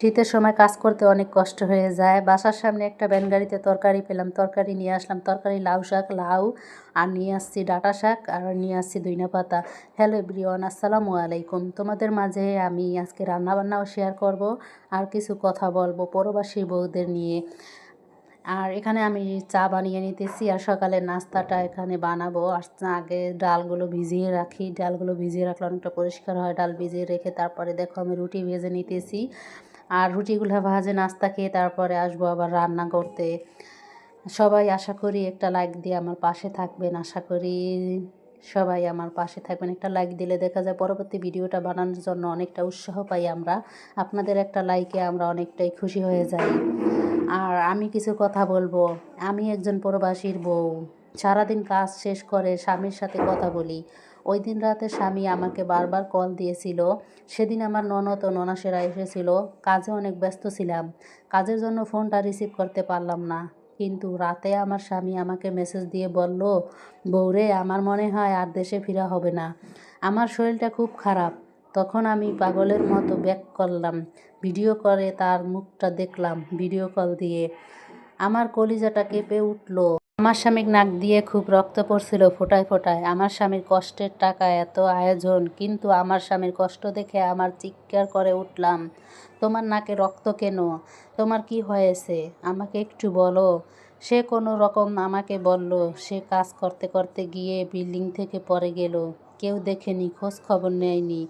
শীতের সময় কাজ করতে অনেক কষ্ট হয়ে যায়। বাসার সামনে একটা ভ্যান গাড়িতে তরকারি পেলাম, তরকারি নিয়ে আসলাম। তরকারি লাউ শাক, লাউ আর নিয়ে আসছি ডাঁটা শাক আর নিয়ে আসছি ধইনা পাতা। হ্যালো এভরিওয়ান, আসসালামু আলাইকুম। তোমাদের মাঝে আমি আজকে রান্নাবান্নাও শেয়ার করব আর কিছু কথা বলবো প্রবাসী বউদের নিয়ে। আর এখানে আমি চা বানিয়ে নিতেছি আর সকালের নাস্তাটা এখানে বানাবো। আর আগে ডালগুলো ভিজিয়ে রাখি, ডালগুলো ভিজিয়ে রাখলে অনেকটা পরিষ্কার হয়। ডাল ভিজিয়ে রেখে তারপরে দেখো আমি রুটি ভেজে নিতেছি। আর রুটিগুলো ভাজে নাস্তা খেয়ে তারপরে আসবো আবার রান্না করতে। সবাই আশা করি একটা লাইক দিয়ে আমার পাশে থাকবেন, আশা করি সবাই আমার পাশে থাকবেন। একটা লাইক দিলে দেখা যায় পরবর্তী ভিডিওটা বানানোর জন্য অনেকটা উৎসাহ পাই আমরা। আপনাদের একটা লাইকে আমরা অনেকটাই খুশি হয়ে যাই। আর আমি কিছু কথা বলবো। আমি একজন প্রবাসীর বউ, সারাদিন কাজ শেষ করে স্বামীর সাথে কথা বলি। ওই দিন রাতে স্বামী আমাকে বারবার কল দিয়েছিল। সেদিন আমার ননদ ও ননাসেরা এসেছিল। কাজে অনেক ব্যস্ত ছিলাম, কাজের জন্য ফোনটা রিসিভ করতে পারলাম না। কিন্তু রাতে আমার স্বামী আমাকে মেসেজ দিয়ে বলল, বউরে আমার মনে হয় আর দেশে ফেরা হবে না, আমার শরীরটা খুব খারাপ। তখন আমি পাগলের মতো ব্যাক করলাম, ভিডিও করে তার মুখটা দেখলাম। ভিডিও কল দিয়ে আমার কলিজাটা কেঁপে উঠল। আমার স্বামীর নাক দিয়ে খুব রক্ত পড়ছিল ফোঁটায় ফোঁটায়। আমার স্বামীর কষ্টের টাকা এত আয়োজন, কিন্তু আমার স্বামীর কষ্ট দেখে আমার চিৎকার করে উঠলাম, তোমার নাকে রক্ত কেন? তোমার কি হয়েছে? আমাকে একটু বলো। সে কোনো রকম আমাকে বলল সে কাজ করতে করতে গিয়ে বিল্ডিং থেকে পড়ে গেল, কেউ দেখেনি, খোঁজ খবর নেয়নি।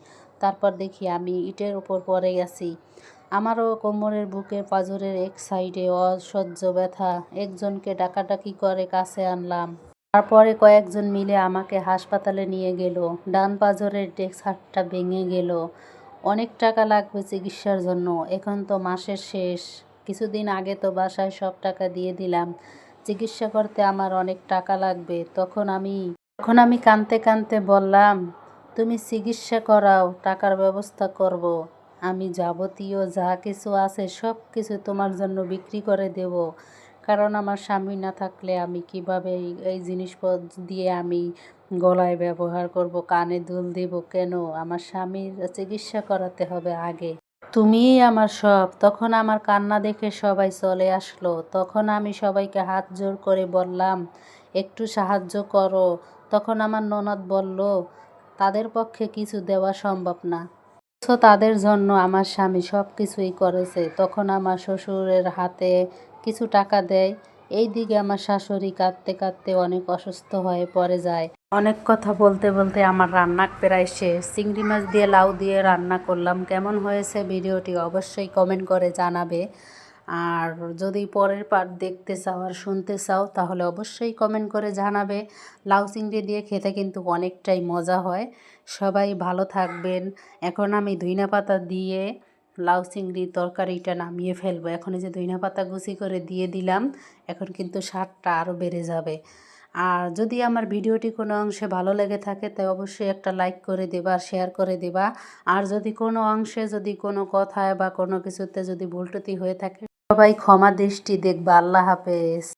তারপর দেখি আমি ইটের উপর পড়ে গেছি। আমারও কোমরের বুকের পাঁজরের এক সাইডে অসহ্য ব্যথা। একজনকে ডাকাডাকি করে কাছে আনলাম। তারপরে কয়েকজন মিলে আমাকে হাসপাতালে নিয়ে গেল। ডান পাঁজরের ডেস্ক হাড়টা ভেঙে গেল। অনেক টাকা লাগবে চিকিৎসার জন্য। এখন তো মাসের শেষ, কিছুদিন আগে তো বাসায় সব টাকা দিয়ে দিলাম। চিকিৎসা করতে আমার অনেক টাকা লাগবে। তখন আমি কাঁদতে কাঁদতে বললাম, তুমি চিকিৎসা করাও, টাকার ব্যবস্থা করব। আমি যাবতীয় যা কিছু আছে সব কিছু তোমার জন্য বিক্রি করে দেব। কারণ আমার স্বামী না থাকলে আমি কিভাবে এই জিনিসপত্র দিয়ে আমি গলায় ব্যবহার করব, কানে দুল দেব কেন? আমার স্বামীর চিকিৎসা করাতে হবে আগে। তুমিই আমার সব। তখন আমার কান্না দেখে সবাই চলে আসলো। তখন আমি সবাইকে হাত জোড় করে বললাম, একটু সাহায্য করো। তখন আমার ননদ বলল, তাদের পক্ষে কিছু দেওয়া সম্ভব না, তো তাদের জন্য আমার স্বামী সব কিছুই করেছে। তখন আমার শ্বশুরের হাতে কিছু টাকা দেয়। এই দিকে আমার শাশুড়ি কাঁদতে কাঁদতে অনেক অসুস্থ হয়ে পড়ে যায়। অনেক কথা বলতে বলতে আমার রান্না প্রায় শেষ। চিংড়ি মাছ দিয়ে লাউ দিয়ে রান্না করলাম। কেমন হয়েছে ভিডিওটি অবশ্যই কমেন্ট করে জানাবে। আর যদি পরের পার্ট দেখতে চাও আর শুনতে চাও তাহলে অবশ্যই কমেন্ট করে জানাবে। লাউ চিংড়ি দিয়ে খেতে কিন্তু অনেকটাই মজা হয়। সবাই ভালো থাকবেন। এখন আমি ধইনা পাতা দিয়ে লাউ চিংড়ি তরকারিটা নামিয়ে ফেলবো। এখন এই যে ধইনা পাতা কুচি করে দিয়ে দিলাম, এখন কিন্তু স্বাদটা আরও বেড়ে যাবে। আর যদি আমার ভিডিওটি কোনো অংশে ভালো লেগে থাকে তাই অবশ্যই একটা লাইক করে দেবা, শেয়ার করে দেবা। আর যদি কোনো অংশে, যদি কোনো কথায় বা কোনো কিছুতে যদি ভুল ত্রুটি হয়ে থাকে সবাই ক্ষমা দৃষ্টি দেখবা। আল্লাহ হাফেজ।